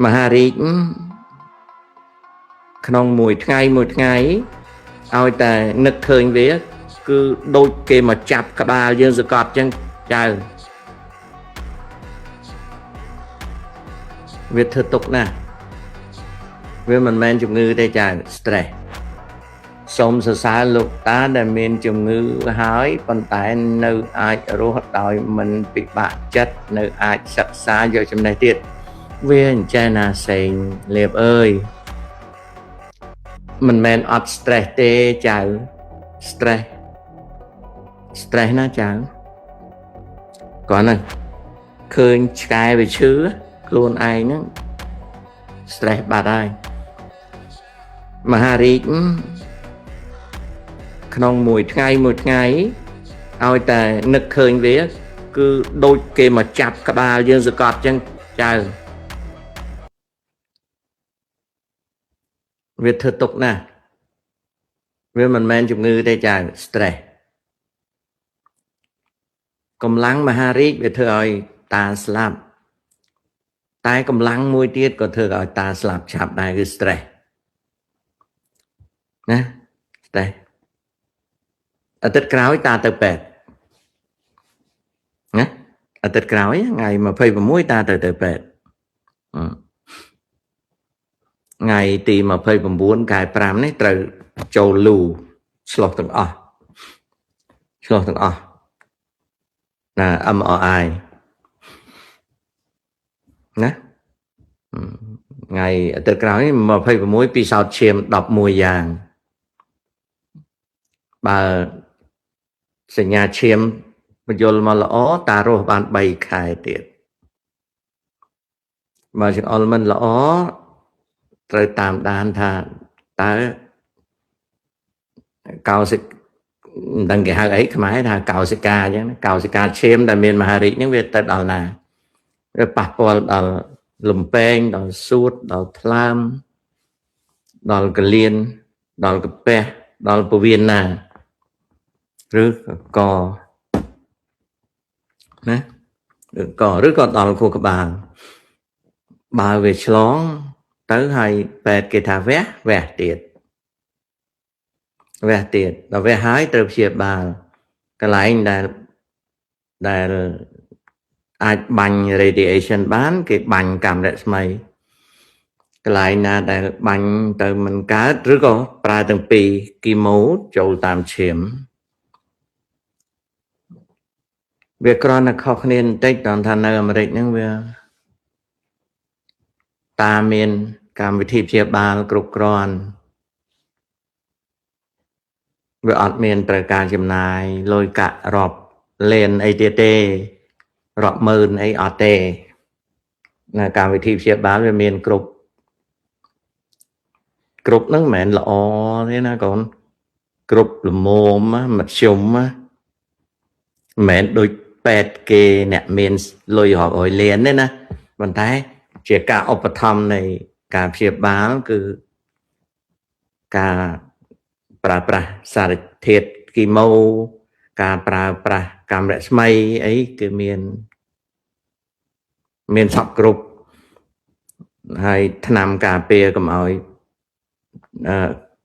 មហារាជក្នុងមួយថ្ងៃឲ្យតែនឹកឃើញវាគឺដូចគេមកចាប់ក្បាលយើងសកត់ចឹងចៅវាធ្វើទុកណាស់វាមិនមែនជំងឺទេចៅ stress សូមសរសើរលោកតាដែលមានជំងឺហើយប៉ុន្តែនៅអាចរស់ដោយមិនពិបាកចិត្តនៅអាចសិក្សាយកចំណេះទៀតវាអញ្ចឹងណាសេងលៀបអើយមិនមែនអត់ stress ទេចៅ stress ណាចៅគាត់ហ្នឹងឃើញឆ្កែវាឈឺខ្លួនឯងហ្នឹង stress បាត់ហើយមហារាជក្នុងមួយថ្ងៃឲ្យតែនឹកឃើញវាគឺដូចគេមកចាប់ក្បាលយើងសកត់ចឹងចៅវាធ្វើទុកណាស់វាមិនមែនជំងឺទេចៅ stress កម្លាំងមហារាជវាធ្វើឲ្យតាស្លាប់តែកម្លាំងមួយទៀតក៏ធ្វើឲ្យតាស្លាប់ឆាប់ដែរគឺ stress ណា stress អាទិត្យក្រោយតាទៅពេទ្យណាអាទិត្យក្រោយថ្ងៃ26តាទៅពេទ្យថ្ងៃទី29ខែ5នេះត្រូវចូលលូឆ្លោះទាំងអស់ណា MRI ណាថ្ងៃអាទិត្យក្រោយ26ពិសោធន៍ឈាម11យ៉ាងបើសញ្ញាឈាមបញ្យលមកល្អតារស់បាន3ខែទៀតបើចង្អុលមិនល្អត្រូវតាមដានថាតើកោសិកមិនដឹងគេហៅអីខ្មែរថាកោសិកាអញ្ចឹងកោសិកាឈាមដែលមានមហារាជហ្នឹងវាទៅដល់ណាវាប៉ះពាល់ដល់លំពេងដល់សួតដល់ថ្លើមដល់កលៀនដល់កាពះដល់ពវៀនណាឬក៏ណាឬក៏ដល់ខួរក្បាលបើវាឆ្លងទៅហើយពេទ្យគេថាវះទៀតដល់វះហើយត្រូវព្យាបាលកន្លែងដែលអាចបាញ់ radiation បានគេបាញ់កាំរស្មីកន្លែងណាដែលបាញ់ទៅមិនកើតឬក៏ប្រើទាំងពីរគីម៉ូចូលតាមឈាមវាគ្រាន់តែខុសគ្នាបន្តិចដល់ថានៅអាមេរិកហ្នឹងវាតាមានកម្មវិធីព្យាបាលគ្រប់គ្រាន់វាអត់មានត្រូវការចំណាយលុយកាក់រាប់លានអីទៀតទេរាប់ម៉ឺនអីអត់ទេនៅកម្មវិធីព្យាបាលវាមានគ្រប់ហ្នឹងមិនមែនល្អទេណាកូនគ្រប់ល្មមមធ្យមមិនមែនដូចពេទ្យគេអ្នកមានលុយរាប់រយលានទេណាប៉ុន្តែជាការឧបត្ថម្ភនៃការព្យាបាលគឺការប្រើប្រាស់សារធាតុគីម៉ូការប្រើប្រាស់កាំរស្មីអីគឺមានសពគ្រប់ហើយថ្នាំការពារកុំឲ្យ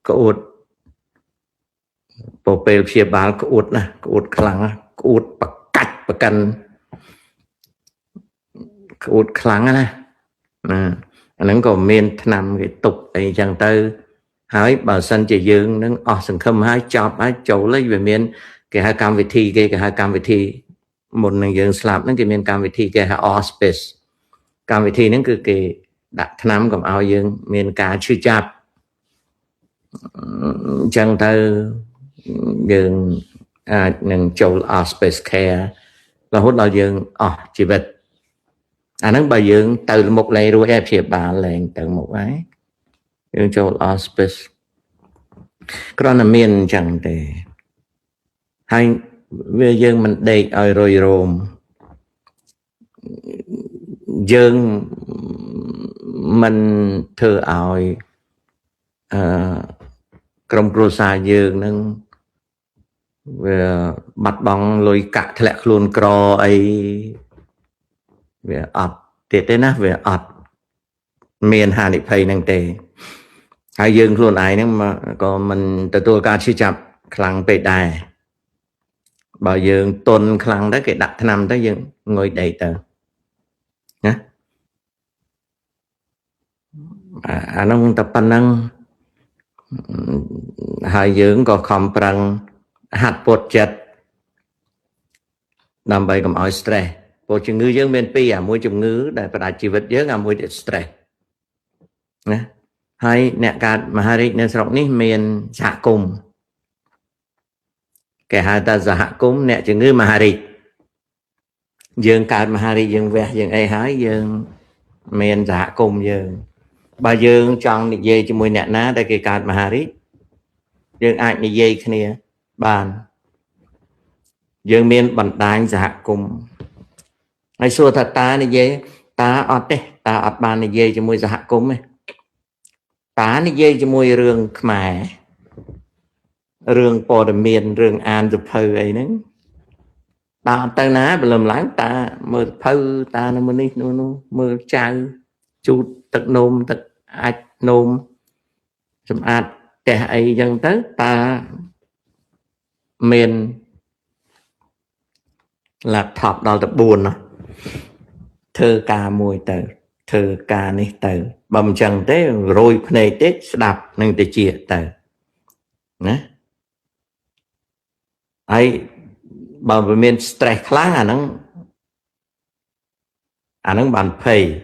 ក្អួតពេលព្យាបាលក្អួតណាក្អួតខ្លាំងណាក្អួតបកាច់បកិនក្អួតខ្លាំងណាអាហ្នឹងក៏មានថ្នាំគេទុកអីចឹងទៅហើយបើសិនជាយើងនឹងអស់សង្ឃឹមហើយចប់ហើយចូលហើយវាមានគេហៅកម្មវិធីមុននឹងយើងស្លាប់ហ្នឹងគេមានកម្មវិធីគេហៅ hospice កម្មវិធីហ្នឹងគឺគេដាក់ថ្នាំកុំឲ្យយើងមានការឈឺចាប់អញ្ចឹងទៅយើងអាចនឹងចូល hospice care រហូតដល់យើងអស់ជីវិតអាហ្នឹងបើយើងទៅមុខលែងរួចហើយព្យាបាលលែងទៅមុខហើយយើងចូល hospice គ្រាន់តែមានអញ្ចឹងទេហើយវាយើងមិនដេកឲ្យរយរោមយើងមិនធ្វើឲ្យក្រុមគ្រួសារយើងនឹងវាបាត់បង់លុយកាក់ធ្លាក់ខ្លួនក្រអីវាអត់ទៀតទេណាវាអត់ miền hà nị phây năng tề hai dương luôn ai năng mà có mình từ tôi ca chi chập khăn bề đài bảo dương tôn khăn đó cái đặt năm đó dương ngồi đầy tờ nhá nó tập pan năng hai dương có không prang hạt bột chật nằm bay cầm oi stress bộ chừng ngư dương bên pi môi chừng ngư để phải chỉ vật dương môi stress nè hay nè cả mà hai nè sọc ní miền xạ cùng kẻ hai ta giả cúng nè chừng ngư mà hai dương cả mà hai dương về dương ai hái dương miền giả cùng dương bà dương chọn đi về cho môi nè ná đây cái cả mà hai dương ai đi về cái này bàn dương miền bản đài giả cùng ai xua thật ta đi về ta ọt đấy ta ọt bàn đi về cho môi giả cùng ấy ta đi về cho môi rương khmẻ rương bò đầm miền rương an chụp phơi ấy nữa ta tay ná bị làm láng ta mơ phơi ta nó mới nó mơ chào chút tật nôm tật ạch nôm chấm ạch kẻ ấy dân tới ta miền là thọp đó tập buồn nó thơ ca mùi tờ thơ ca này tờ bầm chẳng thế rồi này tết đạp nên để chia tờ nè ấy bảo vệ miền stress kháng à nó bàn phê